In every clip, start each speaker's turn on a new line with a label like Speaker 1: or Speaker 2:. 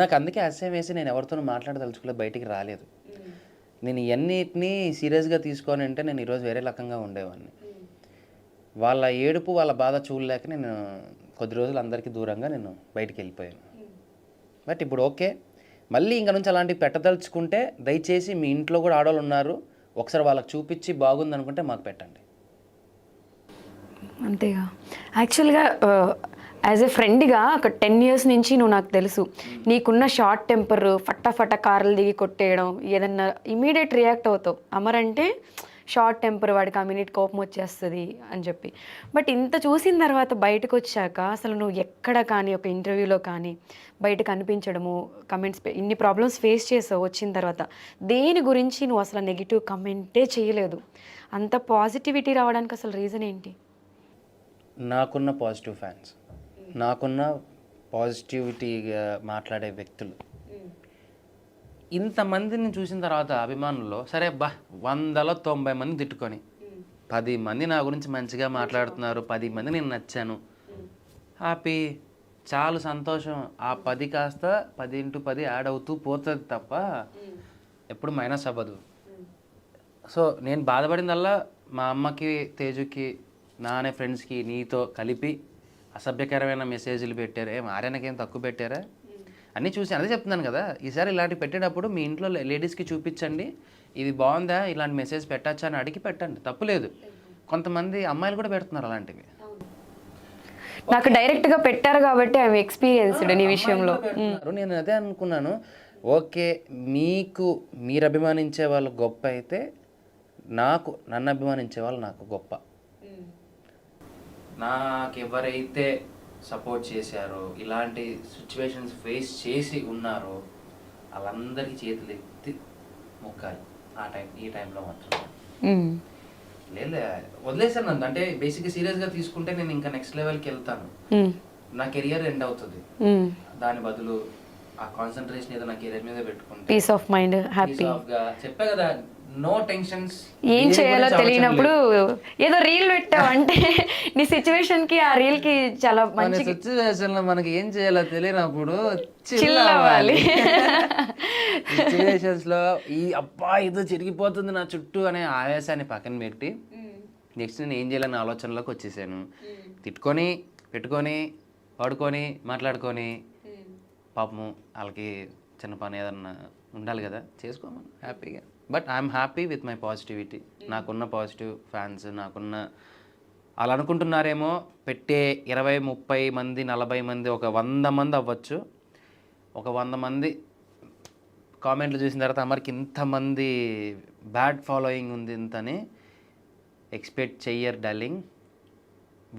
Speaker 1: నాకు అందుకే అసహ్యం వేసి నేను ఎవరితోనూ మాట్లాడదలుచుకోలేదు, బయటికి రాలేదు. నేను ఇవన్నిటినీ సీరియస్గా తీసుకొని అంటే నేను ఈరోజు వేరే రకంగా ఉండేవాడిని. వాళ్ళ ఏడుపు వాళ్ళ బాధ చూడలేక నేను కొద్ది రోజులు అందరికీ దూరంగా నేను బయటికి వెళ్ళిపోయాను. బట్ ఇప్పుడు ఓకే, మళ్ళీ ఇంక నుంచి అలాంటివి పెట్టదలుచుకుంటే దయచేసి మీ ఇంట్లో కూడా ఆడవాళ్ళు ఉన్నారు, ఒకసారి వాళ్ళకి చూపించి బాగుంది అనుకుంటే మాకు పెట్టండి.
Speaker 2: అంతేగా. యాక్చువల్గా యాజ్ ఎ ఫ్రెండ్గా ఒక 10 years నుంచి నువ్వు నాకు తెలుసు, నీకున్న షార్ట్ టెంపర్, ఫటాఫట కార్లు దిగి కొట్టేయడం, ఏదన్నా ఇమీడియట్ రియాక్ట్ అవుతావు. అమర్ అంటే షార్ట్ టెంపర్, వాడికి ఆ మినిట్ కోపం వచ్చేస్తుంది అని చెప్పి. బట్ ఇంత చూసిన తర్వాత బయటకు వచ్చాక అసలు నువ్వు ఎక్కడ కానీ ఒక ఇంటర్వ్యూలో కానీ బయట కనిపించడము, కమెంట్స్, ఇన్ని ప్రాబ్లమ్స్ ఫేస్ చేసావు వచ్చిన తర్వాత, దేని గురించి నువ్వు అసలు నెగిటివ్ కమెంటే చేయలేదు. అంత పాజిటివిటీ రావడానికి అసలు రీజన్ ఏంటి?
Speaker 1: నాకున్న పాజిటివ్ ఫ్యాన్స్, నాకున్న పాజిటివిటీగా మాట్లాడే వ్యక్తులు, ఇంతమందిని చూసిన తర్వాత అభిమానుల్లో సరే 190 మంది తిట్టుకొని 10 మంది నా గురించి మంచిగా మాట్లాడుతున్నారు, 10 మంది నేను నచ్చాను, హ్యాపీ, చాలా సంతోషం. ఆ 10 కాస్త 10 × 10 యాడ్ అవుతూ పోతుంది తప్ప ఎప్పుడు మైనస్ అవ్వదు. సో నేను బాధపడిందల్లా మా అమ్మకి, తేజుకి, నా అనే ఫ్రెండ్స్కి, నీతో కలిపి అసభ్యకరమైన మెసేజ్లు పెట్టారు. ఆర్యనకేం తక్కువ పెట్టారా అన్నీ చూసి అదే చెప్తున్నాను కదా. ఈసారి ఇలాంటివి పెట్టేటప్పుడు మీ ఇంట్లో లేడీస్కి చూపించండి, ఇది బాగుందా, ఇలాంటి మెసేజ్ పెట్టచ్చా అని అడిగి పెట్టండి, తప్పులేదు. కొంతమంది అమ్మాయిలు కూడా పెడుతున్నారు అలాంటివి.
Speaker 2: నాకు డైరెక్ట్గా పెట్టారు కాబట్టి ఐఎమ్ ఎక్స్పీరియన్స్డ్ నీ విషయంలో.
Speaker 1: నేను అదే అనుకున్నాను, ఓకే మీరు అభిమానించే వాళ్ళు గొప్ప అయితే నన్ను అభిమానించే వాళ్ళు నాకు గొప్ప. నాకు ఎవరైతే సపోర్ట్ చేశారో, ఇలాంటి సిచ్యువేషన్స్ ఫేస్ చేసి ఉన్నారో వాళ్ళందరికీ చేతులు ఎత్తి మొక్కాలి. ఈ టైంలో మాత్రం లేదు వదిలేసాను నన్ను. అంటే బేసిక్గా సీరియస్గా తీసుకుంటే నేను ఇంకా నెక్స్ట్ లెవెల్కి వెళ్తాను, నా కెరియర్ ఎండ్ అవుతుంది. దాని బదులు ఆ కాన్సన్ట్రేషన్ ఏదో నా కెరియర్ మీద పెట్టుకుంటే
Speaker 2: పీస్ ఆఫ్ మైండ్, హ్యాపీగా
Speaker 1: చెప్పా కదా, నో టెన్షన్స్.
Speaker 2: ఏం చేయాలో తెలియనప్పుడు ఏదో రీల్ పెట్టావంటే నీ సిచ్యువేషన్కి, ఆ రీల్కి చాలా మంచి
Speaker 1: సిచ్యువేషన్లో మనకి ఏం చేయాలో తెలియనప్పుడు
Speaker 2: చిల్ అవ్వాలి.
Speaker 1: సిచ్యువేషన్స్లో అబ్బా ఏదో చిరిగిపోతుంది నా చుట్టూ అనే ఆవేశాన్ని పక్కన పెట్టి నెక్స్ట్ నేను ఏం చేయాలనే ఆలోచనలోకి వచ్చేసాను. తిట్టుకొని పెట్టుకొని పడుకొని మాట్లాడుకొని పాపము వాళ్ళకి చిన్న పని ఏదన్నా ఉండాలి కదా, చేసుకోమని హ్యాపీగా. But I'm happy with my positivity. నాకున్న పాజిటివ్ ఫ్యాన్స్, నాకున్న అలా అనుకుంటున్నారేమో పెట్టే 20, 30 మంది, 40 మంది, ఒక 100 మంది అవ్వచ్చు. ఒక 100 మంది కామెంట్లు చూసిన తర్వాత అమర్కి ఇంతమంది బ్యాడ్ ఫాలోయింగ్ ఉంది ఇంతని ఎక్స్పెక్ట్ చెయ్యరు డార్లింగ్.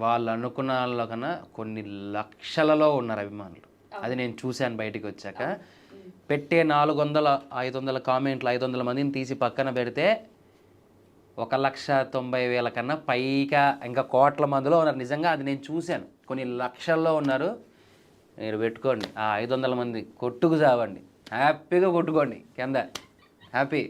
Speaker 1: వాళ్ళు అనుకున్న వాళ్ళ కన్నా కొన్ని లక్షలలో ఉన్నారు అభిమానులు. అది నేను చూశాను బయటికి వచ్చాక. పెట్టే 400, 500 కామెంట్లు, 500 మందిని తీసి పక్కన పెడితే 1,90,000 కన్నా పైగా ఇంకా కోట్ల మందిలో ఉన్నారు. నిజంగా అది నేను చూశాను, కొన్ని లక్షల్లో ఉన్నారు. మీరు పెట్టుకోండి, ఆ 500 మంది కొట్టుకు చావండి, హ్యాపీగా కొట్టుకోండి కింద, హ్యాపీ.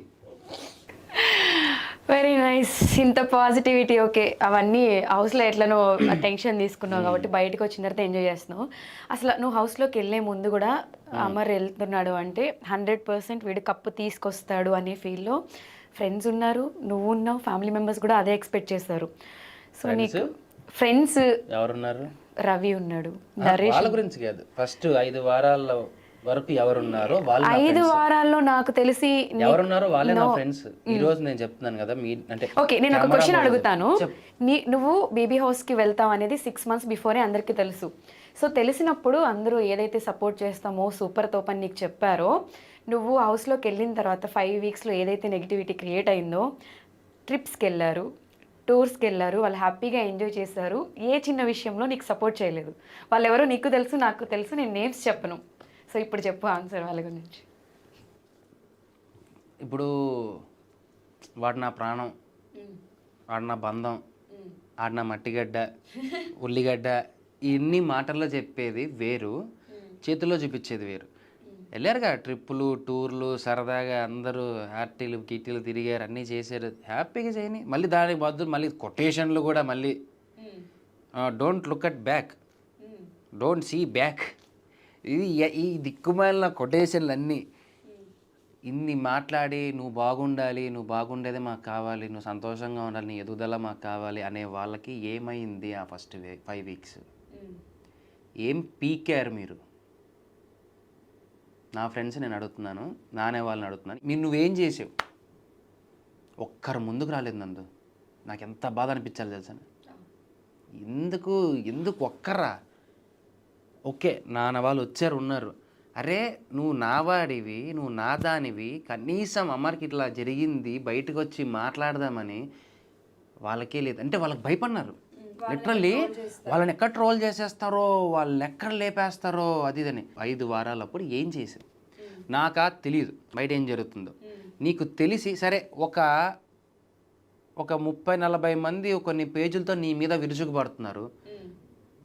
Speaker 2: Very nice. ఇంత పాజిటివిటీ. ఓకే, అవన్నీ హౌస్లో ఎట్లనో టెన్షన్ తీసుకున్నావు కాబట్టి బయటకు వచ్చిన తర్వాత ఎంజాయ్ చేస్తున్నావు. అసలు నువ్వు హౌస్లోకి వెళ్ళే ముందు కూడా అమర్ వెళ్తున్నాడు అంటే 100% వీడు కప్పు తీసుకొస్తాడు అనే ఫీల్లో ఫ్రెండ్స్ ఉన్నారు, నువ్వు ఉన్నావు, ఫ్యామిలీ మెంబర్స్ కూడా అదే ఎక్స్పెక్ట్ చేస్తారు. సో నీకు ఫ్రెండ్స్
Speaker 1: ఎవరున్నారు?
Speaker 2: రవి ఉన్నాడు, నరేష్.
Speaker 1: వాళ్ళ గురించి కాదు, ఫస్ట్ 5 వారాల వరకు ఎవరున్నారో వాళ్ళు.
Speaker 2: 5 వారాల్లో నాకు తెలిసి
Speaker 1: ఎవరున్నారో వాళ్ళే నా ఫ్రెండ్స్. ఈ రోజు నేను చెప్తున్నాను కదా, మీ అంటే
Speaker 2: ఓకే, నేను ఒక క్వశ్చన్ అడుగుతాను. నువ్వు బేబీ హౌస్కి వెళ్తావు అనేది 6 months బిఫోరే అందరికీ తెలుసు. సో తెలిసినప్పుడు అందరూ ఏదైతే సపోర్ట్ చేస్తామో సూపర్ తోప్ అని నీకు చెప్పారో, నువ్వు హౌస్లోకి వెళ్ళిన తర్వాత 5 weeksలో ఏదైతే నెగిటివిటీ క్రియేట్ అయిందో, ట్రిప్స్కి వెళ్ళారు, టూర్స్కి వెళ్ళారు, వాళ్ళు హ్యాపీగా ఎంజాయ్ చేశారు, ఏ చిన్న విషయంలో నీకు సపోర్ట్ చేయలేదు. వాళ్ళు ఎవరో నీకు తెలుసు, నాకు తెలుసు, నేను నేమ్స్ చెప్పను. సో ఇప్పుడు చెప్పు ఆన్సర్ వాళ్ళ గురించి.
Speaker 1: ఇప్పుడు వాడు నా ప్రాణం, వాడు నా బంధం, వాడు నా మట్టిగడ్డ, ఉల్లిగడ్డ, ఇన్ని మాటల్లో చెప్పేది వేరు, చేతుల్లో చూపించేది వేరు. వెళ్ళారుగా ట్రిప్పులు, టూర్లు, సరదాగా అందరూ హ్యాపీలు కిట్టీలు తిరిగారు, అన్నీ చేశారు, హ్యాపీగా చేయని. మళ్ళీ దానికి బదులు మళ్ళీ కొటేషన్లు కూడా మళ్ళీ don't look at back, don't see back. ఈ దిక్కుమాలిన కొటేషన్లు అన్నీ ఇన్ని మాట్లాడి నువ్వు బాగుండాలి, నువ్వు బాగుండేదే మాకు కావాలి, నువ్వు సంతోషంగా ఉండాలి, నీ ఎదుగుదల మాకు కావాలి అనే వాళ్ళకి ఏమైంది ఆ ఫస్ట్ 5 వీక్స్? ఏం పీకారు మీరు? నా ఫ్రెండ్స్ నేను అడుగుతున్నాను, నానే వాళ్ళని అడుగుతున్నాను, మీరు నువ్వేం చేసావు? ఒక్కరు ముందుకు రాలేదు నందు. నాకు ఎంత బాధ అనిపించాలి తెలుసా? ఎందుకు ఒక్కరా? ఓకే నాన్న వాళ్ళు వచ్చారు ఉన్నారు, అరే నువ్వు నా వాడివి, నువ్వు నా దానివి, కనీసం అమ్మకి ఇట్లా జరిగింది బయటకు వచ్చి మాట్లాడదామని వాళ్ళకే లేదు. అంటే వాళ్ళకి భయపడినారు లిటరల్లీ. వాళ్ళని ఎక్కడ ట్రోల్ చేసేస్తారో, వాళ్ళని ఎక్కడ లేపేస్తారో అది ఇదని. 5 వారాలప్పుడు ఏం చేసావు? నాకా తెలియదు బయట ఏం జరుగుతుందో. నీకు తెలిసి సరే ఒక 30-40 మంది కొన్ని పేజీలతో నీ మీద విరుచుకుపడుతున్నారు.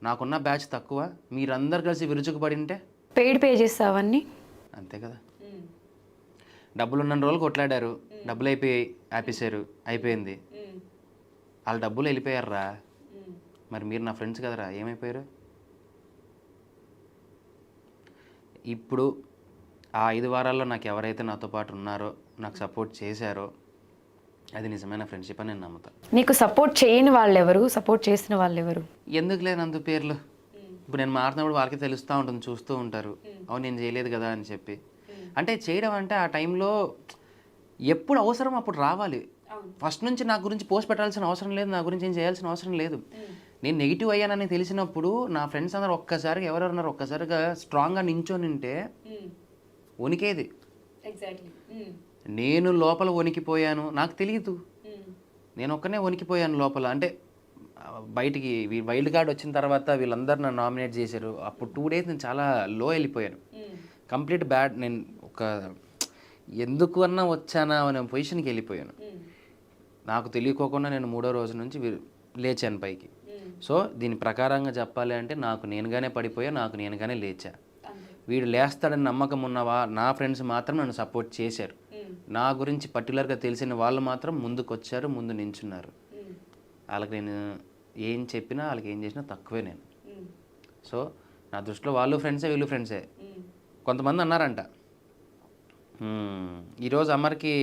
Speaker 1: నాకున్న బ్యాచ్ తక్కువ, మీరందరు కలిసి విరుచుకుపడి ఉంటే
Speaker 2: పెయిడ్ పేజెస్ అవన్నీ
Speaker 1: అంతే కదా. డబ్బులు ఉన్న రోజులు కొట్లాడారు, డబ్బులు అయిపోయాయి, ఆపేశారు, అయిపోయింది. వాళ్ళ డబ్బులు వెళ్ళిపోయారా? మరి మీరు నా ఫ్రెండ్స్ కదరా, ఏమైపోయారు? ఇప్పుడు ఆ 5 వారాల్లో నాకు ఎవరైతే నాతో పాటు ఉన్నారో, నాకు సపోర్ట్ చేశారో, అది నిజమైన ఫ్రెండ్షిప్ అని నేను నమ్ముతాను.
Speaker 2: నీకు సపోర్ట్ చేయని వాళ్ళు ఎవరు, సపోర్ట్ చేసిన వాళ్ళు ఎవరు?
Speaker 1: ఎందుకు లేనందు పేర్లు. ఇప్పుడు నేను మాట్లాడినప్పుడు వాళ్ళకి తెలుస్తూ ఉంటుంది, చూస్తూ ఉంటారు, అవును నేను చేయలేదు కదా అని చెప్పి. అంటే చేయడం అంటే ఆ టైంలో ఎప్పుడు అవసరం అప్పుడు రావాలి. ఫస్ట్ నుంచి నా గురించి పోస్ట్ పెట్టాల్సిన అవసరం లేదు, నా గురించి ఏం చేయాల్సిన అవసరం లేదు. నేను నెగిటివ్ అయ్యానని తెలిసినప్పుడు నా ఫ్రెండ్స్ అందరూ ఒక్కసారిగా ఎవరెవరున్నారు ఒక్కసారిగా స్ట్రాంగ్గా నించొని ఉంటే వణికేది. నేను లోపల వణికిపోయాను, నాకు తెలియదు, నేను ఒక్కనే వణికిపోయాను లోపల. అంటే బయటికి వైల్డ్ కార్డ్ వచ్చిన తర్వాత వీళ్ళందరూ నన్ను నామినేట్ చేశారు. అప్పుడు 2 days నేను చాలా లో వెళ్ళిపోయాను, కంప్లీట్ బ్యాడ్. నేను ఒక ఎందుకు అన్నా వచ్చానా అనే పొజిషన్కి వెళ్ళిపోయాను. నాకు తెలియకోకుండా నేను 3వ రోజు నుంచి లేచాను పైకి. సో దీని ప్రకారంగా చెప్పాలి అంటే నాకు నేనుగానే పడిపోయా, నాకు నేనుగానే లేచా. వీడు లేస్తాడని నమ్మకం ఉన్నవా నా ఫ్రెండ్స్ మాత్రం నన్ను సపోర్ట్ చేశారు. నా గురించి పర్టికులర్గా తెలిసిన వాళ్ళు మాత్రం ముందుకు వచ్చారు, ముందు నించున్నారు. వాళ్ళకి నేను ఏం చెప్పినా, వాళ్ళకి ఏం చేసినా తక్కువే నేను. సో నా దృష్టిలో వాళ్ళు ఫ్రెండ్సే, వీళ్ళు ఫ్రెండ్సే. కొంతమంది అన్నారంట, ఈరోజు అమర్కి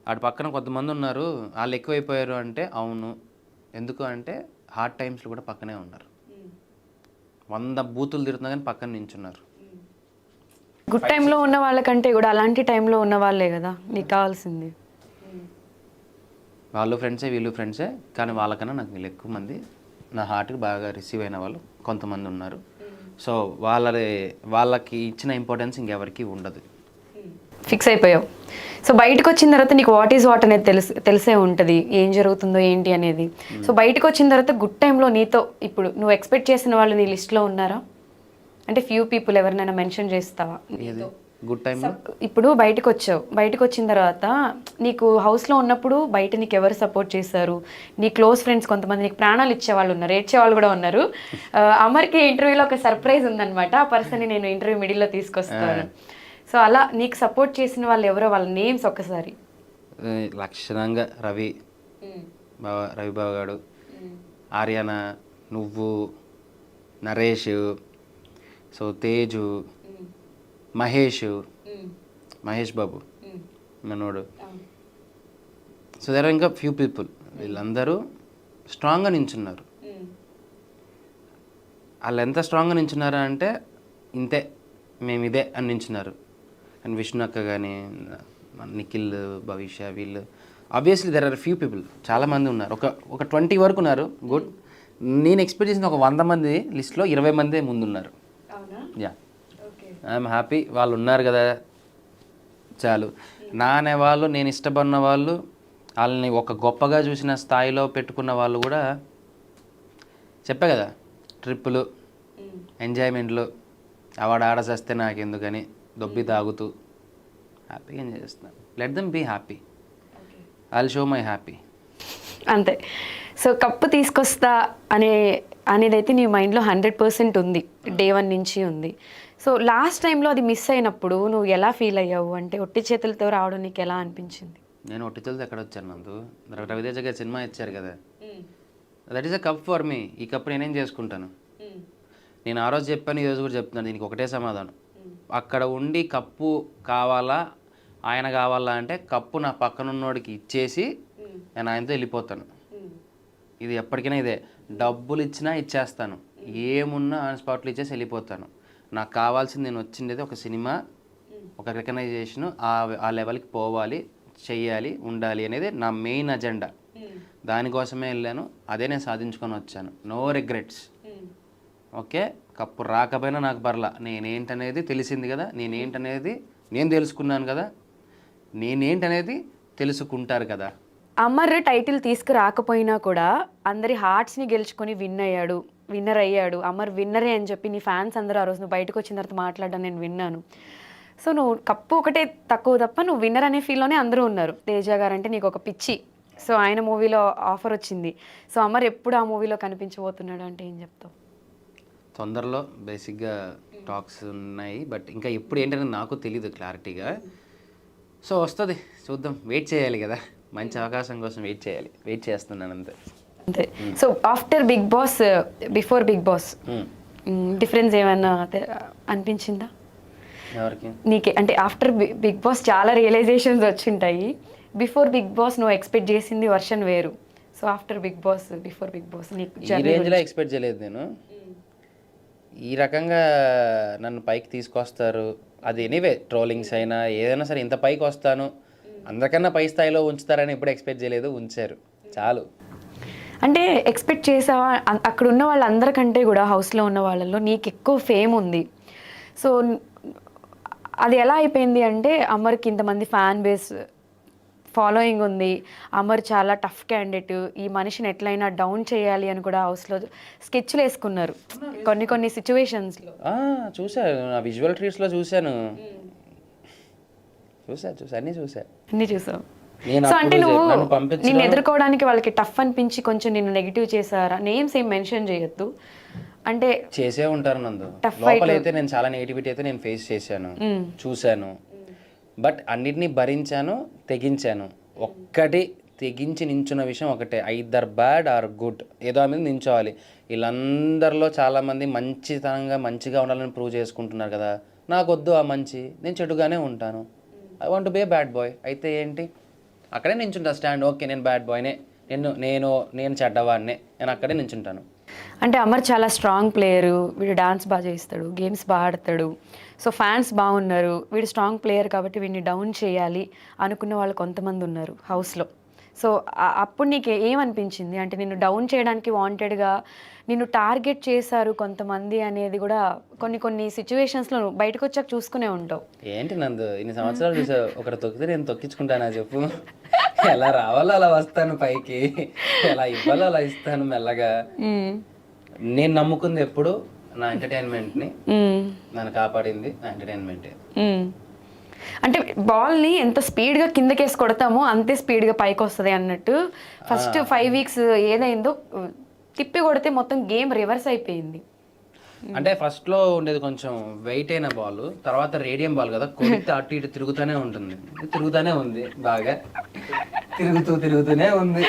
Speaker 1: ఆడి పక్కన కొంతమంది ఉన్నారు, వాళ్ళు ఎక్కువైపోయారు అంటే. అవును, ఎందుకు అంటే హార్డ్ టైమ్స్లో కూడా పక్కనే ఉన్నారు. 100 బూతులు తిరుగుతున్నా కానీ పక్కన నించున్నారు.
Speaker 2: గుడ్ టైంలో ఉన్న వాళ్ళకంటే కూడా అలాంటి టైంలో ఉన్న వాళ్ళే కదా నీకు కావాల్సింది.
Speaker 1: వాళ్ళు ఫ్రెండ్సే, వీళ్ళు ఫ్రెండ్సే, కానీ వాళ్ళకన్నా నాకు వీళ్ళు ఎక్కువ మంది నా హార్ట్కి బాగా రిసీవ్ అయిన వాళ్ళు కొంతమంది ఉన్నారు. సో వాళ్ళకి ఇచ్చిన ఇంపార్టెన్స్ ఇంకెవరికి ఉండదు.
Speaker 2: ఫిక్స్ అయిపోయావు. సో బయటకు వచ్చిన తర్వాత నీకు వాట్ ఈజ్ వాట్ అనేది తెలిసే ఉంటుంది, ఏం జరుగుతుందో ఏంటి అనేది. సో బయటకు వచ్చిన తర్వాత గుడ్ టైంలో నీతో ఇప్పుడు నువ్వు ఎక్స్పెక్ట్ చేసిన వాళ్ళు నీ లిస్ట్లో ఉన్నారా? అంటే ఫ్యూ పీపుల్ ఎవరినైనా మెన్షన్ చేస్తావా?
Speaker 1: గుడ్ టైంలో
Speaker 2: ఇప్పుడు బయటకు వచ్చావు, బయటకు వచ్చిన తర్వాత నీకు హౌస్లో ఉన్నప్పుడు బయట నీకు ఎవరు సపోర్ట్ చేశారు? నీ క్లోజ్ ఫ్రెండ్స్ కొంతమంది నీకు ప్రాణాలు ఇచ్చేవాళ్ళు ఉన్నారు, ఏడ్చేవాళ్ళు కూడా ఉన్నారు. అమర్కి ఇంటర్వ్యూలో ఒక సర్ప్రైజ్ ఉందన్నమాట, ఆ పర్సన్ని నేను ఇంటర్వ్యూ మిడిల్లో తీసుకొస్తాను. సో అలా నీకు సపోర్ట్ చేసిన వాళ్ళు ఎవరో, వాళ్ళ నేమ్స్ ఒక్కసారి.
Speaker 1: లక్షణంగా రవిబాబు గారు, ఆర్యానా, నువ్వు, నరేష్, సో తేజు, మహేష్ బాబు మనోడు. సో దగ్గర ఇంకా ఫ్యూ పీపుల్, వీళ్ళందరూ స్ట్రాంగ్గా నించున్నారు. వాళ్ళు ఎంత స్ట్రాంగ్గా నించున్నారు అంటే ఇంతే, మేము ఇదే అని నించున్నారు. అండ్ విష్ణు అక్క కానీ, నిఖిల్, భవిష్య, వీళ్ళు obviously there are few people, చాలామంది ఉన్నారు. ఒక 20 వరకు ఉన్నారు. గుడ్. నేను ఎక్స్పెక్ట్ చేసిన ఒక 100 మంది లిస్ట్లో 20 మందే ముందున్నారు. Yeah, I'm happy. వాళ్ళు ఉన్నారు కదా చాలు. నా అనేవాళ్ళు, నేను ఇష్టపడిన వాళ్ళు, వాళ్ళని ఒక గొప్పగా చూసిన స్థాయిలో పెట్టుకున్న వాళ్ళు కూడా చెప్పా కదా, ట్రిప్పులు, ఎంజాయ్మెంట్లు, ఆడచేస్తే నాకెందుకని దొబ్బి తాగుతూ హ్యాపీగా ఎంజాయ్ చేస్తున్నాను. Let them be happy, I will show my happy.
Speaker 2: అంతే. సో కప్పు తీసుకొస్తా అనేదైతే నీ మైండ్లో 100% ఉంది, డే 1 నుంచి ఉంది. సో లాస్ట్ టైంలో అది మిస్ అయినప్పుడు నువ్వు ఎలా ఫీల్ అయ్యావు? అంటే ఒట్టి చేతులతో రావడం నీకు ఎలా అనిపించింది?
Speaker 1: నేను ఒట్టి చేతులతో ఎక్కడ వచ్చాను నందు? రవితేజ గారి సినిమా ఇచ్చారు కదా, that is a cup for me. ఈ కప్ నేనేం చేసుకుంటాను? నేను ఆ రోజు చెప్పాను, ఈ రోజు కూడా చెప్తున్నాను, దీనికి ఒకటే సమాధానం. అక్కడ ఉండి కప్పు కావాలా ఆయన కావాలా అంటే కప్పు నా పక్కన ఉన్నోడికి ఇచ్చేసి నేను ఆయనతో వెళ్ళిపోతాను. ఇది ఎప్పటికైనా ఇదే. డబ్బులు ఇచ్చినా ఇచ్చేస్తాను, ఏమున్నా ఆన్ స్పాట్లో ఇచ్చేసి వెళ్ళిపోతాను. నాకు కావాల్సింది, నేను వచ్చిండేది ఒక సినిమా, ఒక రికగ్నైజేషన్, ఆ లెవెల్కి పోవాలి, చెయ్యాలి, ఉండాలి అనేది నా మెయిన్ అజెండా. దానికోసమే వెళ్ళాను, అదే నేను సాధించుకొని వచ్చాను. No regrets. ఓకే, కప్పు రాకపోయినా నాకు పర్లా, నేనేంటనేది తెలిసింది కదా, నేనేంటనేది నేను తెలుసుకున్నాను కదా, నేనేంటనేది తెలుసుకుంటారు కదా.
Speaker 2: అమర్ టైటిల్ తీసుకురాకపోయినా కూడా అందరి హార్ట్స్ని గెలుచుకొని విన్నర్ అయ్యాడు. అమర్ విన్నరే అని చెప్పి నీ ఫ్యాన్స్ అందరూ ఆ రోజు నువ్వు బయటకు వచ్చిన తర్వాత మాట్లాడడం నేను విన్నాను. సో నువ్వు కప్పు ఒకటే తక్కువ తప్ప నువ్వు విన్నర్ అనే ఫీల్లోనే అందరూ ఉన్నారు. తేజ గారు అంటే నీకు ఒక పిచ్చి. సో ఆయన మూవీలో ఆఫర్ వచ్చింది. సో అమర్ ఎప్పుడు ఆ మూవీలో కనిపించబోతున్నాడు అంటే ఏం చెప్తావు?
Speaker 1: తొందరలో బేసిక్గా టాక్స్ ఉన్నాయి, బట్ ఇంకా ఎప్పుడు ఏంటనేది నాకు తెలీదు క్లారిటీగా. సో వస్తుంది, చూద్దాం, వెయిట్ చేయాలి కదా, మంచి అవకాశం కోసం వెయిట్ చేస్తున్నాను అంతే.
Speaker 2: So after Bigg Boss, before Bigg Boss difference ఏమైనా అనిపించిందా
Speaker 1: ఎవరికి?
Speaker 2: నీకే అంటే ఆఫ్టర్ బిగ్ బాస్ చాలా రియలైజేషన్స్ వచ్చింటాయి. బిఫోర్ బిగ్ బాస్ నువ్వు ఎక్స్పెక్ట్ చేసింది వర్షన్ వేరు. So after Bigg Boss, before Bigg Boss నీకు
Speaker 1: ఈ రేంజ్లో ఎక్స్పెక్ట్ చేయలేదు నేను. ఈ రకంగా నన్ను పైకి తీసుకొస్తారు, అది ఎనీవే ట్రోలింగ్స్ అయినా ఏదైనా సరే ఇంత పైకి వస్తాను, అందరికన్నా పై స్థాయిలో ఉంచుతారని ఎప్పుడు ఎక్స్పెక్ట్ చేయలేదు. ఉంచారు, చాలు.
Speaker 2: అంటే ఎక్స్పెక్ట్ చేసావా? అక్కడ ఉన్న వాళ్ళందరికంటే కూడా హౌస్లో ఉన్న వాళ్ళల్లో నీకు ఎక్కువ ఫేమ్ ఉంది. సో అది ఎలా అయిపోయింది అంటే అమర్కి ఇంతమంది ఫ్యాన్ బేస్ ఫాలోయింగ్ ఉంది, అమర్ చాలా టఫ్ క్యాండిడేట్, ఈ మనిషిని ఎట్లయినా డౌన్ చేయాలి అని కూడా హౌస్లో స్కెచ్లు వేసుకున్నారు కొన్ని సిచ్యువేషన్స్లో.
Speaker 1: చూసాను, నా విజువల్ ట్రీట్స్లో చూసాను, అన్నీ
Speaker 2: చూసావు. సో అంటే నువ్వు నిన్ను ఎదుర్కోవడానికి వాళ్ళకి టఫ్ అనిపించి కొంచెం నిన్ను నెగిటివ్ చేశారా? నేమ్స్ ఏం మెన్షన్ చేయొద్దు, అంటే
Speaker 1: చేసే ఉంటారు నందు. లోపలైతే నేను చాలా నెగిటివిటీ అయితే నేను ఫేస్ చేశాను, చూశాను, బట్ అన్నిటినీ భరించాను, తెగించాను. ఒక్కటి తెగించి నించున్న విషయం ఒకటే, ఐదర్ బ్యాడ్ ఆర్ గుడ్, ఏదో మీద నించోవాలి. వీళ్ళందరిలో చాలామంది మంచిగా ఉండాలని ప్రూవ్ చేసుకుంటున్నారు కదా, నాకొద్దు ఆ మంచి, నేను చెడుగానే ఉంటాను. I want be A bad boy. అయితే ఏంటి, అక్కడే నించుంటా స్టాండ్. ఓకే, నేను బ్యాడ్ బాయ్నే, నేను చెడ్డవాడినే, నేను అక్కడే నించుంటాను.
Speaker 2: అంటే అమర్ చాలా స్ట్రాంగ్ ప్లేయరు, వీడు డాన్స్ బాగా చేస్తాడు, గేమ్స్ బాగా ఆడతాడు, సో ఫ్యాన్స్ బాగున్నారు, వీడు స్ట్రాంగ్ ప్లేయర్ కాబట్టి వీడిని డౌన్ చేయాలి అనుకున్న వాళ్ళు కొంతమంది ఉన్నారు హౌస్లో. సో అప్పుడు నీకు ఏమనిపించింది? అంటే నిన్ను డౌన్ చేయడానికి వాంటెడ్గా నిన్ను టార్గెట్ చేశారు కొంతమంది అనేది కూడా కొన్ని సిచ్యువేషన్స్లో బయటకు వచ్చాక చూసుకునే ఉంటావు.
Speaker 1: ఏంటి నందు, ఇన్ని సంవత్సరాలు చూసావు, ఒకటి తొక్కితే నేను తొక్కించుకుంటానా చెప్పు? ఎలా రావాలో అలా వస్తాను పైకి, ఎలా ఇవ్వాలో అలా ఇస్తాను మెల్లగా. నేను నమ్ముకుంది ఎప్పుడు నా ఎంటర్టైన్మెంట్ని, నన్ను కాపాడింది నా ఎంటర్టైన్మెంటే.
Speaker 2: అంటే బాల్ని ఎంత స్పీడ్గా కిందకేసి కొడతామో అంతే స్పీడ్గా పైకి వస్తుంది అన్నట్టు. ఫస్ట్ 5 weeks ఏదైందో తిప్పి కొడితే మొత్తం గేమ్ రివర్స్ అయిపోయింది.
Speaker 1: అంటే ఫస్ట్లో ఉండేది కొంచెం వెయిట్ అయిన బాల్, తర్వాత రేడియం బాల్ కదా, కొడితే అటు ఇటు తిరుగుతూనే ఉంది, బాగా తిరుగుతూనే ఉంది.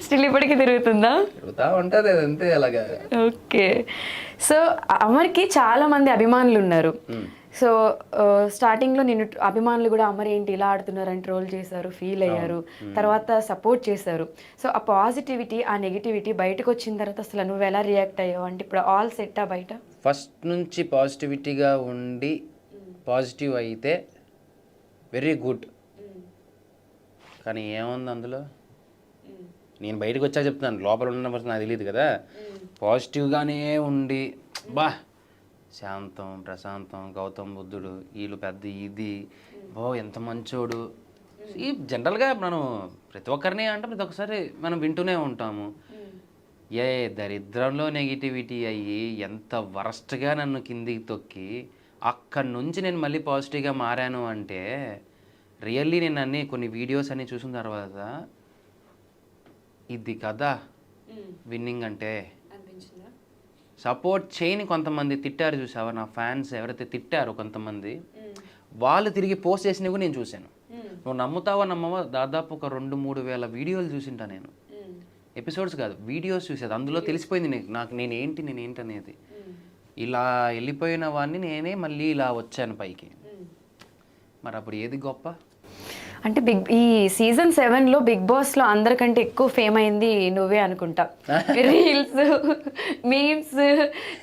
Speaker 2: స్టిల్ ఇప్పటికీ తిరుగుతుందా?
Speaker 1: తిరుగుతూ ఉంటుంది అదంతే అలాగా.
Speaker 2: ఓకే. సో అమర్కి చాలా మంది అభిమానులు ఉన్నారు. సో స్టార్టింగ్లో నిన్ను అభిమానులు కూడా అమర్ ఏంటి ఇలా ఆడుతున్నారని ట్రోల్ చేశారు, ఫీల్ అయ్యారు, తర్వాత సపోర్ట్ చేశారు. సో ఆ పాజిటివిటీ, ఆ నెగిటివిటీ బయటకు వచ్చిన తర్వాత అసలు నువ్వు ఎలా రియాక్ట్ అయ్యావు? అంటే ఇప్పుడు ఆల్ సెట్టా బయట?
Speaker 1: ఫస్ట్ నుంచి పాజిటివిటీగా ఉండి పాజిటివ్ అయితే వెరీ గుడ్, కానీ ఏముంది అందులో, నేను బయటకు వచ్చా చెప్తున్నాను, లోపల ఉన్న పర్సన్ నాకు తెలియదు కదా. పాజిటివ్గానే ఉండి శాంతం, ప్రశాంతం, గౌతమ్ బుద్ధుడు, వీళ్ళు పెద్ద ఇది, ఎంత మంచోడు. ఈ జనరల్గా మనం ప్రతి ఒక్కరిని అంటే ప్రతి ఒక్కసారి మనం వింటూనే ఉంటాము. ఏ దరిద్రంలో నెగిటివిటీ అయ్యి ఎంత వరస్ట్గా నన్ను కిందికి తొక్కి అక్కడి నుంచి నేను మళ్ళీ పాజిటివ్గా మారాను అంటే రియల్లీ నేను కొన్ని వీడియోస్ అన్నీ చూసిన తర్వాత ఇది కదా విన్నింగ్ అంటే. సపోర్ట్ చేయని కొంతమంది తిట్టారు చూసావా, నా ఫ్యాన్స్ ఎవరైతే తిట్టారో కొంతమంది, వాళ్ళు తిరిగి పోస్ట్ చేసినవి కూడా నేను చూశాను. నువ్వు నమ్ముతావా నమ్మవా, దాదాపు ఒక 2-3 వేల వీడియోలు చూసింటా నేను. ఎపిసోడ్స్ కాదు, వీడియోస్ చూసేది. అందులో తెలిసిపోయింది నాకు నేనేంటి అనేది. ఇలా వెళ్ళిపోయిన వాడిని నేనే మళ్ళీ ఇలా వచ్చాను పైకి. మరి అప్పుడు ఏది గొప్ప?
Speaker 2: అంటే ఈ సీజన్ 7లో బిగ్ బాస్లో అందరికంటే ఎక్కువ ఫేమ్ అయింది నువ్వే అనుకుంటా. రీల్స్, మీమ్స్,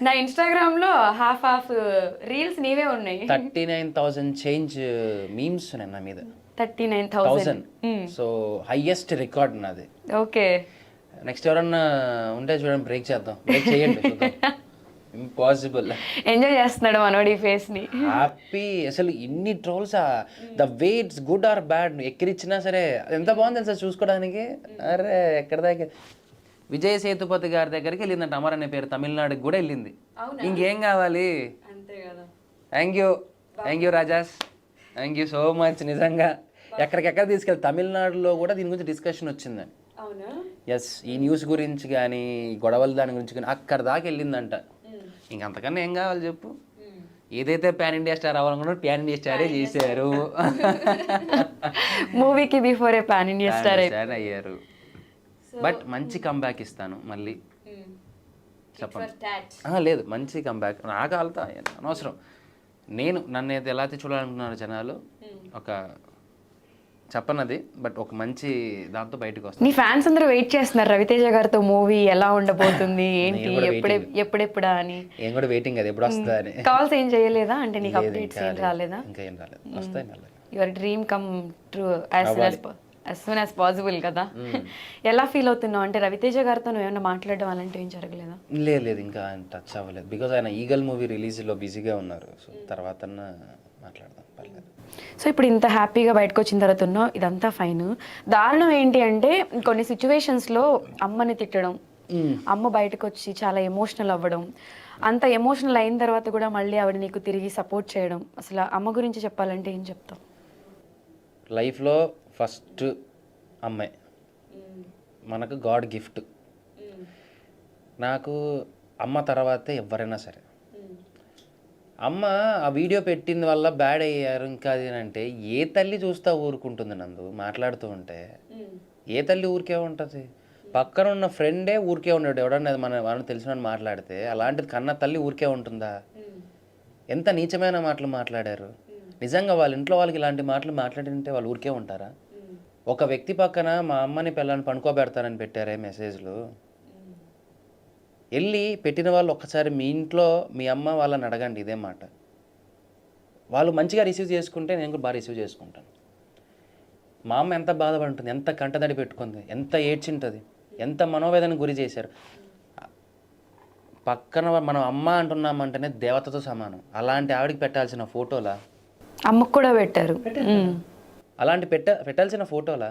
Speaker 2: నా ఇన్స్టాగ్రామ్లో హాఫ్ రీల్స్ నీవే ఉన్నాయి.
Speaker 1: 39,000 చేంజ్ మీమ్స్ ఉన్నాయి నా మీద.
Speaker 2: 39,000.
Speaker 1: సో హైయెస్ట్ రికార్డ్ నాది.
Speaker 2: ఓకే,
Speaker 1: నెక్స్ట్ ఎవరన్నా ఉంటే చూడండి, బ్రేక్ చేద్దాం. బ్రేక్ చేయండి, చూద్దాం. ఇంపాసిబుల్.
Speaker 2: ఎంజాయ్ చేస్తున్నాడు మనోడి ఫేస్ ని.
Speaker 1: హ్యాపీ. అసలు ఇన్ని trolls, the way it's good or bad ఎక్కిరిచ్చినా సరే ఎంత బాగుంది తెలుసా చూసుకోవడానికి. అరే ఎక్కడ దాకా విజయ్ సేతుపతి గారి దగ్గరికి వెళ్ళిందంట అమర్ అనే పేరు, తమిళనాడుకి కూడా వెళ్ళింది. ఇంకేం కావాలి? Thank you Rajas, thank you so much. నిజంగా ఎక్కడికెక్కడ తీసుకెళ్ళి తమిళనాడులో కూడా దీని గురించి డిస్కషన్ వచ్చిందని. ఎస్, ఈ న్యూస్ గురించి కానీ గొడవలు దాని గురించి కానీ అక్కడ దాకా వెళ్ళిందంట. ఇంకంతకన్నా ఏం కావాలి చెప్పు? ఏదైతే పాన్ ఇండియా స్టార్ అవ్వాలనుకున్నారో పాన్ ఇండియా స్టారే చేశారు.
Speaker 2: మూవీకి బిఫోరే పాన్ ఇండియా స్టార్
Speaker 1: అయ్యారు. బట్ మంచి కంబ్యాక్ ఇస్తాను మళ్ళీ. చెప్పండి. లేదు, మంచి కంబ్యాక్. నాకు వెళ్తా అనవసరం. నన్ను అయితే ఎలా అయితే చూడాలనుకున్నారు జనాలు, ఒక చెప్పనది, బట్ ఒక మంచి దాంతో బయటకు వస్తుంది.
Speaker 2: నీ ఫ్యాన్స్ అందరూ వెయిట్ చేస్తున్నారు రవితేజ గారితో మూవీ ఎలా ఉండబోతుంది, ఏంటి, ఎప్పుడెప్పుడా అని.
Speaker 1: ఏం కూడా వెయిటింగ్, అది ఎప్పుడు వస్తుందా అని.
Speaker 2: కాల్స్ ఏం చేయలేదా? అంటే నీకు అప్డేట్స్ ఏం రాలేదా?
Speaker 1: ఇంకా ఏం రాలేదు, వస్తాయి మళ్ళీ.
Speaker 2: Your dream come true as soon as possible కదా. ఎలా ఫీల్ అవుతున్నావు? అంటే రవితేజ గారితో నువ్వు ఏమైనా మాట్లాడడం అలాంటివి ఏం జరగలేదా?
Speaker 1: లేదు, ఇంకా టచ్ అవ్వలేదు. బికాజ్ ఆయన ఈగల్ మూవీ రిలీజ్లో బిజీగా ఉన్నారు. సో తర్వాత మాట్లాడదాం, పర్లేదు.
Speaker 2: సో ఇప్పుడు ఇంత హ్యాపీగా బయటకు వచ్చిన తర్వాత ఉన్నావు, ఇదంతా ఫైన్. దారుణం ఏంటి అంటే కొన్ని సిచ్యువేషన్స్లో అమ్మని తిట్టడం, అమ్మ బయటకు వచ్చి చాలా ఎమోషనల్ అవ్వడం, అంత ఎమోషనల్ అయిన తర్వాత కూడా మళ్ళీ ఆవిడ నీకు తిరిగి సపోర్ట్ చేయడం. అసలు అమ్మ గురించి చెప్పాలంటే ఏం చెప్తావు?
Speaker 1: లైఫ్లో ఫస్ట్ అమ్మాయి మనకు గాడ్ గిఫ్ట్. నాకు అమ్మ తర్వాతే ఎవరైనా సరే. అమ్మ ఆ వీడియో పెట్టిన వల్ల బ్యాడ్ అయ్యారు ఇంకా అది అంటే ఏ తల్లి చూస్తా ఊరుకుంటుంది? నందు మాట్లాడుతూ ఉంటే ఏ తల్లి ఊరికే ఉంటుంది? పక్కన ఉన్న ఫ్రెండే ఊరికే ఉన్నాడు, ఎవడన్నా మనం తెలిసిన మాట్లాడితే. అలాంటిది కన్న తల్లి ఊరికే ఉంటుందా? ఎంత నీచమైన మాటలు మాట్లాడారు. నిజంగా వాళ్ళ ఇంట్లో వాళ్ళకి ఇలాంటి మాటలు మాట్లాడింటే వాళ్ళు ఊరికే ఉంటారా? ఒక వ్యక్తి పక్కన మా అమ్మని పిల్లని పనుకోబెడతానని పెట్టారే మెసేజ్లు. వెళ్ళి పెట్టిన వాళ్ళు ఒక్కసారి మీ ఇంట్లో మీ అమ్మ వాళ్ళని అడగండి ఇదే మాట. వాళ్ళు మంచిగా రిసీవ్ చేసుకుంటే నేను కూడా బాగా రిసీవ్ చేసుకుంటాను. మా అమ్మ ఎంత బాధపడుతుంది, ఎంత కంటదడి పెట్టుకుంది, ఎంత ఏడ్చింటుంది, ఎంత మనోవేదన గురి చేశారు. పక్కన మనం అమ్మ అంటున్నామంటేనే దేవతతో సమానం. అలాంటి ఆవిడకి పెట్టాల్సిన ఫోటోలా?
Speaker 2: అమ్మకు కూడా పెట్టారు.
Speaker 1: అలాంటి పెట్టాల్సిన ఫోటోలా?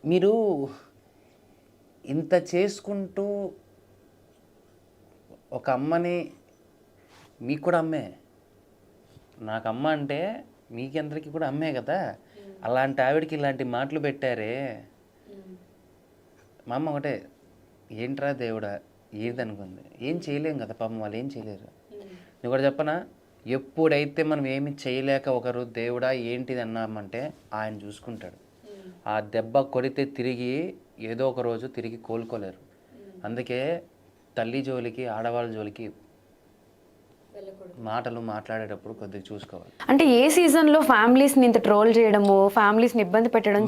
Speaker 1: మీరు ఇంత చేసుకుంటూ ఒక అమ్మని, మీకు కూడా అమ్మే, నాకు అమ్మ అంటే మీకందరికీ కూడా అమ్మే కదా. అలాంటి ఆవిడకి ఇలాంటి మాటలు పెట్టారే. మా అమ్మ ఒకటే, ఏంట్రా దేవుడా ఏదనుకుంది. ఏం చేయలేం కదా పాపం, వాళ్ళు ఏం చేయలేరు. నేను కూడా చెప్పనా, ఎప్పుడైతే మనం ఏమి చేయలేక ఒకరు దేవుడా ఏంటిది అన్నామంటే ఆయన చూసుకుంటాడు. ఆ దెబ్బ కొడితే తిరిగి ఏదో ఒక రోజు తిరిగి కోలుకోలేరు. అందుకే తల్లి జోలికి, ఆడవాళ్ళ జోలికి మాటలు మాట్లాడేటప్పుడు కొద్దిగా చూసుకోవాలి.
Speaker 2: అంటే ఏ సీజన్లో ఫ్యామిలీస్ని ఇంత ట్రోల్ చేయడము, ఫ్యామిలీస్ని ఇబ్బంది పెట్టడం,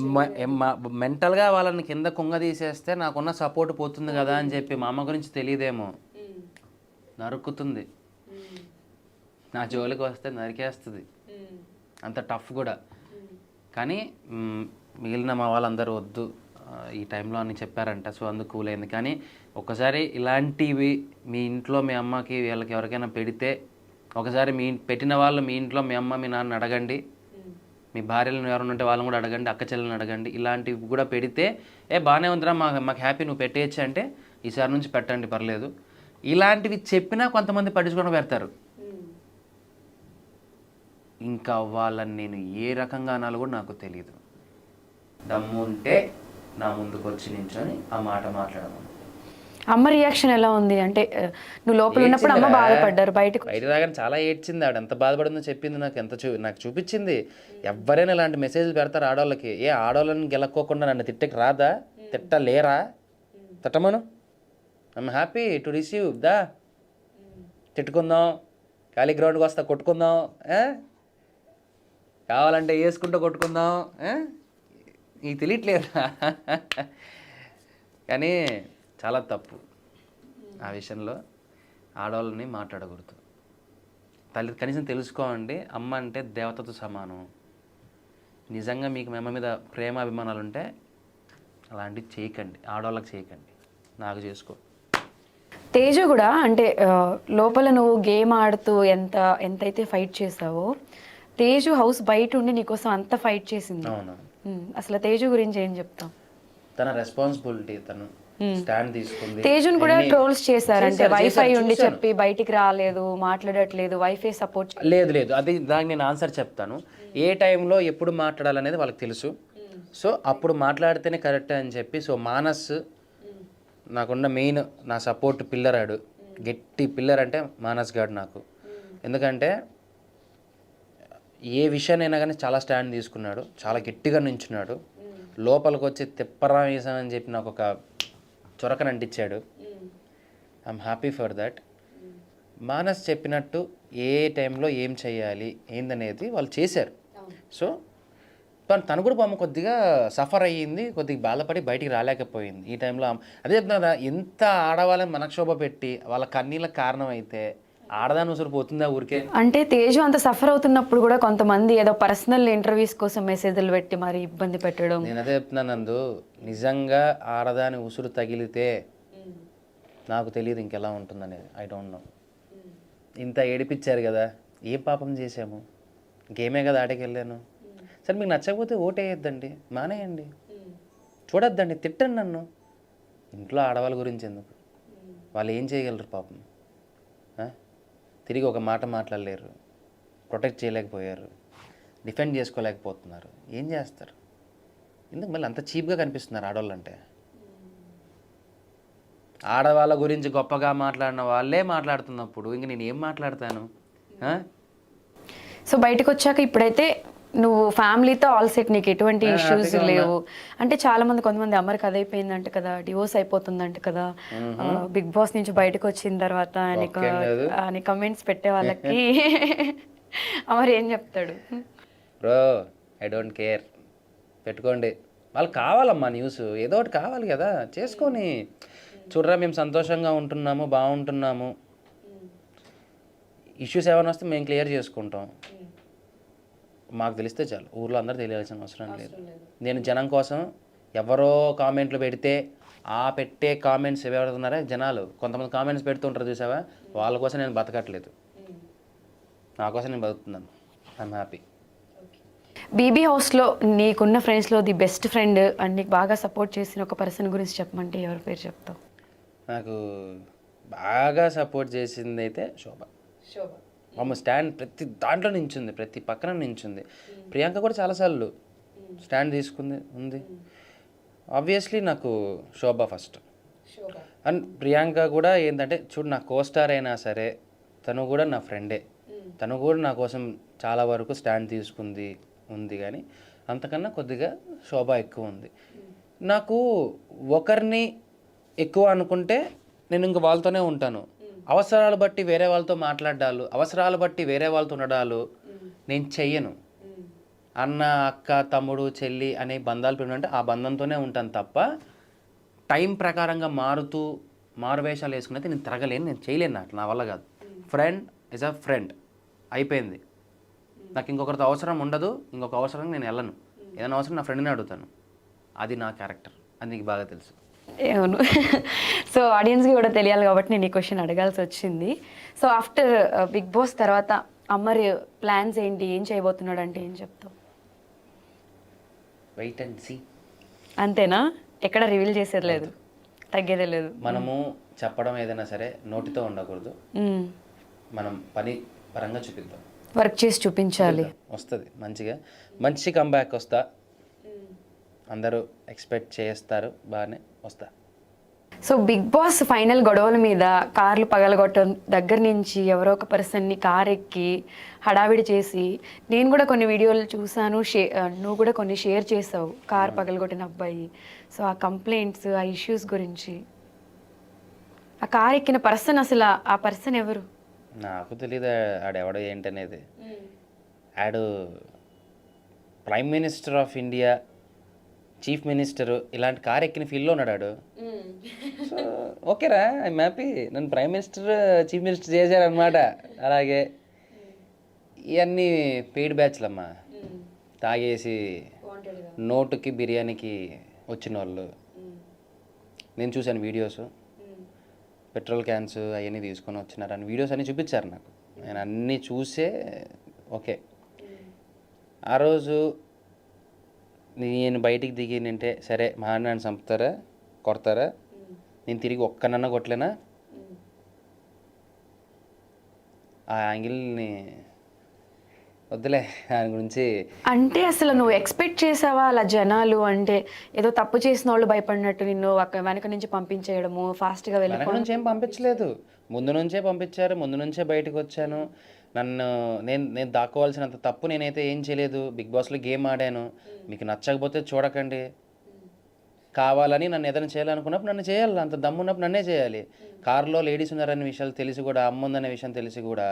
Speaker 1: మెంటల్గా వాళ్ళని కింద కుంగ తీసేస్తే నాకున్న సపోర్ట్ పోతుంది కదా అని చెప్పి మా అమ్మ గురించి తెలియదేమో, నరుకుతుంది. నా జోలికి వస్తే నరికేస్తుంది, అంత టఫ్ కూడా. కానీ మిగిలిన మా వాళ్ళందరూ వద్దు ఈ టైంలో అని చెప్పారంట. సో అందుకు కూల్ అయింది. కానీ ఒకసారి ఇలాంటివి మీ ఇంట్లో మీ అమ్మకి వీళ్ళకి ఎవరికైనా పెడితే, ఒకసారి పెట్టిన వాళ్ళు మీ ఇంట్లో మీ అమ్మ మీ నాన్న అడగండి, మీ భార్యలను ఎవరైనా ఉంటే వాళ్ళని కూడా అడగండి, అక్క చెల్లెలను అడగండి. ఇలాంటివి కూడా పెడితే బాగానే ఉందిరా, మాకు హ్యాపీ, నువ్వు పెట్టేయచ్చు అంటే ఈసారి నుంచి పెట్టండి పర్లేదు. ఇలాంటివి చెప్పినా కొంతమంది పట్టించుకొని పెడతారు. ఇంకా వాళ్ళని నేను ఏ రకంగా అనాలో కూడా నాకు తెలియదు. దమ్ము ఉంటే నా ముందుకు వచ్చి నించొని ఆ మాట మాట్లాడమను.
Speaker 2: అమ్మ రియాక్షన్ ఎలా ఉంది? అంటే నువ్వు లోపల ఉన్నప్పుడు అమ్మ బాధపడ్డారు, బయట
Speaker 1: రాగానే చాలా ఏడ్చింది. ఆవిడ ఎంత బాధపడిందో చెప్పింది. నాకు చూపించింది. ఎవరైనా ఇలాంటి మెసేజ్లు పెడతారు ఆడవాళ్ళకి. ఆడవాళ్ళని గెలక్కోకుండా నన్ను తిట్టకి రాదా? తిట్టలేరా? తిట్టమను. ఐఎమ్ హ్యాపీ టు రిసీవ్ దా, తిట్టుకుందాం, ఖాళీ గ్రౌండ్కి వస్తా కొట్టుకుందాం, కావాలంటే వేసుకుంటూ కొట్టుకుందాం, నీకు తెలియట్లేదు. కానీ చాలా తప్పు ఆ విషయంలో, ఆడవాళ్ళని మాట్లాడకూడదు. కనీసం తెలుసుకోండి, అమ్మ అంటే దేవతతో సమానం. నిజంగా మీకు మీ అమ్మ మీద ప్రేమ అభిమానాలు ఉంటే అలాంటివి చేయకండి, ఆడవాళ్ళకి చేయకండి, నాకు చేసుకో.
Speaker 2: తేజు కూడా అంటే లోపల నువ్వు గేమ్ ఆడుతూ ఎంతైతే ఫైట్ చేసావో, తేజు హౌస్ బయట ఉండి నీకోసం అంత ఫైట్ చేసింది.
Speaker 1: అవును.
Speaker 2: అసలు తేజు గురించి ఏం చెప్తాం?
Speaker 1: తన రెస్పాన్సిబిలిటీ, తను స్టాండ్ తీసుకుంది.
Speaker 2: తేజుని కూడా ట్రోల్స్ చేశారంటే వైఫై ఉండి చెప్పి బయటికి రాలేదు, మాట్లాడట్లేదు, వైఫై సపోర్ట్
Speaker 1: లేదు. అది దానికి నేను ఆన్సర్ చెప్తాను. ఏ టైంలో ఎప్పుడు మాట్లాడాలనేది వాళ్ళకి తెలుసు. సో అప్పుడు మాట్లాడితేనే కరెక్ట్ అని చెప్పి, సో మానస్ నాకున్న మెయిన్ నా సపోర్ట్ పిల్లర్, ఆడు గట్టి పిల్లర్ అంటే మానస్ గాడు నాకు. ఎందుకంటే ఏ విషయాన్నైనా కానీ చాలా స్టాండ్ తీసుకున్నాడు, చాలా గట్టిగా నించున్నాడు. లోపలికి వచ్చి తిప్పరా వేసానని చెప్పి నాకు ఒక చొరకని అంటించాడు. I'm happy for that. Manas చెప్పినట్టు ఏ టైంలో ఏం చేయాలి ఏందనేది వాళ్ళు చేశారు. సో తను కూడా పాపం కొద్దిగా సఫర్ అయ్యింది, కొద్దిగా బాధపడి బయటికి రాలేకపోయింది ఈ టైంలో. అదే చెప్తున్నా, ఎంత ఆడవాళ్ళని మనక్షోభ పెట్టి వాళ్ళ కన్నీళ్ళకి కారణం అయితే ఆడదాని ఉసురు పోతుందా ఊరికే?
Speaker 2: అంటే తేజు అంత సఫర్ అవుతున్నప్పుడు కూడా కొంతమంది ఏదో పర్సనల్ ఇంటర్వ్యూస్ కోసం మెసేజ్లు పెట్టి మరి ఇబ్బంది పెట్టడం.
Speaker 1: నేను అదే చెప్తున్నాను నందు, నిజంగా ఆడదాని ఉసురు తగిలితే నాకు తెలియదు ఇంకెలా ఉంటుందనేది. I don't know. ఇంత ఏడిపించారు కదా, ఏ పాపం చేసాము? గేమే కదా ఆటకి వెళ్ళాను. సరే మీకు నచ్చకపోతే ఓటేయద్దండి, మానేయండి, చూడొద్దండి, తిట్టండి నన్ను. ఇంట్లో ఆడవాళ్ళ గురించి ఎందుకు? వాళ్ళు ఏం చేయగలరు పాపం? తిరిగి ఒక మాట మాట్లాడలేరు, ప్రొటెక్ట్ చేయలేకపోయారు, డిఫెండ్ చేసుకోలేకపోతున్నారు. ఏం చేస్తారు? ఎందుకు మళ్ళీ అంత చీప్గా కనిపిస్తున్నారు ఆడవాళ్ళు అంటే? ఆడవాళ్ళ గురించి గొప్పగా మాట్లాడిన వాళ్ళే మాట్లాడుతున్నప్పుడు ఇంక నేను ఏం మాట్లాడతాను?
Speaker 2: సో బయటకు వచ్చాక ఇప్పుడైతే నువ్వు ఫ్యామిలీతో ఆల్ సెట్, నీకు ఎటువంటి ఇష్యూస్ లేవు. అంటే చాలా మంది, కొంతమంది అమర్కి అదైపోయిందంట కదా, డివోర్స్ అయిపోతుందంట కదా, బిగ్ బాస్ నుంచి బయటకు వచ్చిన తర్వాత అని కమెంట్స్ పెట్టే వాళ్ళకి అమర్ ఏం చెప్తాడు?
Speaker 1: బ్రో ఐ డోంట్ కేర్, పెట్టుకోండి. వాళ్ళు కావాలమ్మా న్యూస్, ఏదో ఒకటి కావాలి కదా, చేసుకొని చూడరా మేము సంతోషంగా ఉంటున్నాము, బాగుంటున్నాము. ఇష్యూస్ ఏమైనా వస్తే మేము క్లియర్ చేసుకుంటాం, మాకు తెలిస్తే చాలు. ఊర్లో అందరూ తెలియాల్సిన అవసరం లేదు. నేను జనం కోసం ఎవరో కామెంట్లు పెడితే ఆ పెట్టే కామెంట్స్ ఎవరున్నారా జనాలు, కొంతమంది కామెంట్స్ పెడుతుంటారు చూసావా, వాళ్ళ కోసం నేను బతకట్లేదు, నా కోసం నేను బతుకుతున్నాను. I'm happy.
Speaker 2: బీబీ హౌస్లో నీకున్న ఫ్రెండ్స్లో ది బెస్ట్ ఫ్రెండ్ అండ్ నీకు బాగా సపోర్ట్ చేసిన ఒక పర్సన్ గురించి చెప్పమంటే ఎవరి పేరు చెప్తావు?
Speaker 1: నాకు బాగా సపోర్ట్ చేసింది అయితే శోభ. అమ్మ స్టాండ్ ప్రతి దాంట్లో నించుంది, ప్రతి పక్కన నించుంది. ప్రియాంక కూడా చాలాసార్లు స్టాండ్ తీసుకుంది ఉంది. ఆబ్వియస్లీ నాకు శోభ ఫస్ట్. అండ్ ప్రియాంక కూడా ఏంటంటే చూడు, నా కోస్టార్ అయినా సరే తను కూడా నా ఫ్రెండే, తను కూడా నా కోసం చాలా వరకు స్టాండ్ తీసుకుంది ఉంది. కానీ అంతకన్నా కొద్దిగా శోభ ఎక్కువ ఉంది. నాకు ఒకరిని ఎక్కువ అనుకుంటే నేను ఇంక వాళ్ళతోనే ఉంటాను. అవసరాలు బట్టి వేరే వాళ్ళతో మాట్లాడాలు, అవసరాలు బట్టి వేరే వాళ్ళతో ఉండడాలు నేను చెయ్యను. అన్న, అక్క, తమ్ముడు, చెల్లి అనే బంధాలు పెట్టుకుంటే ఆ బంధంతోనే ఉంటాను తప్ప టైం ప్రకారంగా మారువేషాలు వేసుకున్నది నేను తిరగలేను, నేను చేయలేను, నాకు నా వల్ల కాదు. ఫ్రెండ్ ఇస్ అ ఫ్రెండ్, అయిపోయింది. నాకు ఇంకొకరితో అవసరం ఉండదు, ఇంకొక అవసరం నేను వెళ్ళను. ఏదైనా అవసరం నా ఫ్రెండ్ని అడుగుతాను. అది నా క్యారెక్టర్, అది నీకు బాగా తెలుసు.
Speaker 2: అవును. సో ఆడియన్స్కి కూడా తెలియాలి కాబట్టి నేను ఈ క్వశ్చన్ అడగాల్సి వచ్చింది. సో ఆఫ్టర్ బిగ్ బాస్ తర్వాత అమర్ ప్లాన్స్ ఏంటి, ఏం చేయబోతున్నాడు అంటే ఏం చెప్తావు?
Speaker 1: Wait and see.
Speaker 2: అంతేనా? ఎక్కడ రివీల్ చేసేది లేదు, తగ్గేదే లేదు.
Speaker 1: మనము చెప్పడం ఏదైనా సరే నోటితో ఉండకూడదు, మనం పని పరంగా చూపిద్దాం,
Speaker 2: వర్క్ చేసి చూపించాలి.
Speaker 1: వస్తుంది మంచిగా, మంచి కంబ్యాక్ వస్తా, అందరూ ఎక్స్పెక్ట్ చేస్తారు, బాగానే వస్తా.
Speaker 2: సో బిగ్ బాస్ ఫైనల్ గొడవల మీద కార్లు పగలగొట్టడం దగ్గర నుంచి ఎవరో ఒక పర్సన్ని కార్ ఎక్కి హడావిడి చేసి, నేను కూడా కొన్ని వీడియోలు చూసాను, నువ్వు కూడా కొన్ని షేర్ చేసావు, కార్ పగలగొట్టిన అబ్బాయి. సో ఆ కంప్లైంట్స్, ఆ ఇష్యూస్ గురించి ఆ కార్ ఎక్కిన పర్సన్ అసలు ఆ పర్సన్ ఎవరు?
Speaker 1: నాకు తెలియదు ఆడెవడో ఏంటనేది. ఆడు prime minister of India, chief minister ఇలాంటి కార్ ఎక్కిన ఫీల్డ్లో ఉన్నాడు ఆడు. సో ఓకేరా, ఐఎమ్ హ్యాపీ. నన్ను ప్రైమ్ మినిస్టర్, చీఫ్ మినిస్టర్ చేశారనమాట. అలాగే ఇవన్నీ పెయిడ్ బ్యాచ్లమ్మా, తాగేసి నోటుకి బిర్యానీకి వచ్చిన వాళ్ళు. నేను చూశాను వీడియోస్, పెట్రోల్ క్యాన్స్ అవన్నీ తీసుకొని వచ్చినారు అని వీడియోస్ అన్నీ చూపించారు నాకు. నేను అన్నీ చూసే ఓకే. ఆ రోజు నేను బయటికి దిగి నింటే సరే మా నన్ను చంపుతారా, కొడతారా, నేను తిరిగి ఒక్కనన్నా కొట్టలేనా, ఆ యాంగిల్ని వద్దులే దాని గురించి.
Speaker 2: అంటే అసలు నువ్వు ఎక్స్పెక్ట్ చేసావా అలా జనాలు అంటే ఏదో తప్పు చేసిన వాళ్ళు భయపడినట్టు నిన్ను వెనక నుంచి పంపించేయడము, ఫాస్ట్గా
Speaker 1: వెనక
Speaker 2: వెళ్ళిపోవడం?
Speaker 1: నుంచి ఏం పంపించలేదు, ముందు నుంచే పంపించారు. ముందు నుంచే బయటకు వచ్చాను. నన్ను నేను దాక్కోవాల్సినంత తప్పు నేనైతే ఏం చేయలేదు. బిగ్ బాస్లో గేమ్ ఆడాను. మీకు నచ్చకపోతే చూడకండి, కావాలని నన్ను ఏదైనా చేయాలనుకున్నప్పుడు నన్ను చేయాలి. అంత దమ్మున్నప్పుడు నన్నే చేయాలి. కారులో లేడీస్ ఉన్నారనే విషయాలు తెలిసి కూడా, అమ్మ ఉందనే విషయం తెలిసి కూడా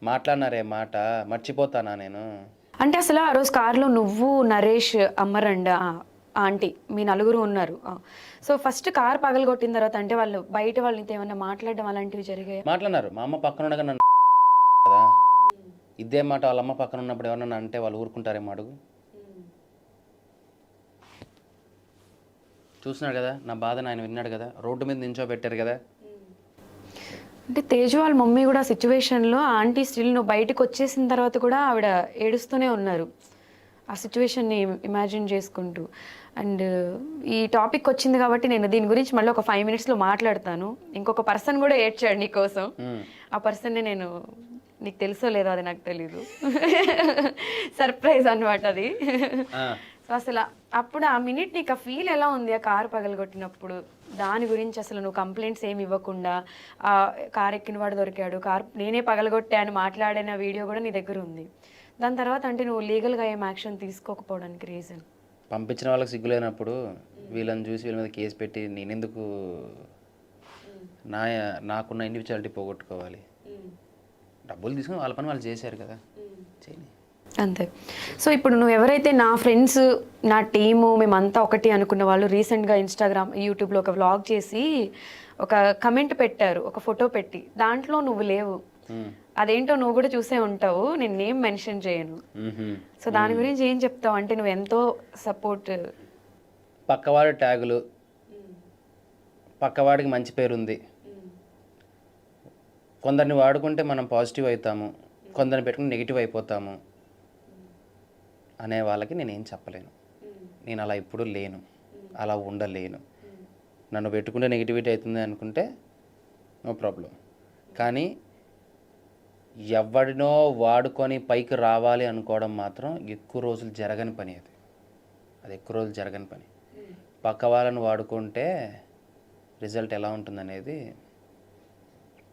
Speaker 1: మాట్లాడినారే మాట మర్చిపోతానా నేను?
Speaker 2: అంటే అసలు ఆ రోజు కార్లో నువ్వు, నరేష్, అమ్మరండ, ఆంటీ, మీ నలుగురు ఉన్నారు. సో ఫస్ట్ కార్ పగలగొట్టిన తర్వాత అంటే వాళ్ళు బయట వాళ్ళతో ఏమన్నా మాట్లాడడం అలాంటివి జరిగాయి?
Speaker 1: మాట్లాడినారు. మా అమ్మ పక్కన ఉండగా నన్ను కదా, ఇదే మాట వాళ్ళ అమ్మ పక్కన ఉన్నప్పుడు ఎవరన్నా అంటే వాళ్ళు ఊరుకుంటారేమో అడుగు. చూస్తున్నాడు కదా నా బాధను, ఆయన విన్నాడు కదా, రోడ్డు మీద నించోబెట్టారు కదా.
Speaker 2: అంటే తేజు వాళ్ళ మమ్మీ కూడా సిచ్యువేషన్లో ఆంటీ స్టిల్ నువ్వు బయటకు వచ్చేసిన తర్వాత కూడా ఆవిడ ఏడుస్తూనే ఉన్నారు ఆ సిచ్యువేషన్ని ఇమాజిన్ చేసుకుంటూ. అండ్ ఈ టాపిక్ వచ్చింది కాబట్టి నేను దీని గురించి మళ్ళీ ఒక 5 minutesలో మాట్లాడతాను. ఇంకొక పర్సన్ కూడా ఏడ్చాడు నీకోసం. ఆ పర్సన్ని నేను, నీకు తెలుసో లేదో అది నాకు తెలీదు, సర్ప్రైజ్ అనమాట అది. సో అసలు అప్పుడు ఆ మినిట్ నీకు ఆ ఫీల్ ఎలా ఉంది? ఆ కారు పగలగొట్టినప్పుడు దాని గురించి అసలు నువ్వు కంప్లైంట్స్ ఏమి ఇవ్వకుండా ఆ కారు ఎక్కినవాడు దొరికాడు, కారు నేనే పగలగొట్టాను మాట్లాడిన వీడియో కూడా నీ దగ్గర ఉంది. దాని తర్వాత అంటే నువ్వు లీగల్గా ఏం యాక్షన్ తీసుకోకపోవడానికి రీజన్?
Speaker 1: పంపించిన వాళ్ళకి సిగ్గులేనప్పుడు వీళ్ళని చూసి వీళ్ళ మీద కేసు పెట్టి నేనెందుకు నాకున్న ఇండివిజువాలిటీ పోగొట్టుకోవాలి? డబ్బులు తీసుకుని వాళ్ళ పని వాళ్ళు చేశారు కదా, చేయని
Speaker 2: అంతే. సో ఇప్పుడు నువ్వు ఎవరైతే నా ఫ్రెండ్స్, నా టీము, మేమంతా ఒకటి అనుకున్న వాళ్ళు రీసెంట్గా ఇన్స్టాగ్రామ్, యూట్యూబ్లో ఒక వ్లాగ్ చేసి ఒక కమెంట్ పెట్టారు, ఒక ఫోటో పెట్టి. దాంట్లో నువ్వు లేవు. అదేంటో నువ్వు కూడా చూసే ఉంటావు, నేను నేమ్ మెన్షన్ చేయను. సో దాని గురించి ఏం చెప్తావు? అంటే నువ్వు ఎంతో సపోర్ట్.
Speaker 1: పక్కవాడి ట్యాగులు, పక్కవాడికి మంచి పేరుంది, కొందరిని వాడుకుంటే మనం పాజిటివ్ అవుతాము, కొందరిని పెట్టుకుని నెగిటివ్ అయిపోతాము అనే వాళ్ళకి నేనేం చెప్పలేను. నేను అలా ఎప్పుడూ లేను, అలా ఉండలేను. నన్ను పెట్టుకుంటే నెగిటివిటీ అవుతుంది అనుకుంటే నో ప్రాబ్లం. కానీ ఎవడినో వాడుకొని పైకి రావాలి అనుకోవడం మాత్రం ఎక్కువ రోజులు జరగని పని. అది ఎక్కువ రోజులు జరగని పని. పక్క వాళ్ళని వాడుకుంటే రిజల్ట్ ఎలా ఉంటుందనేది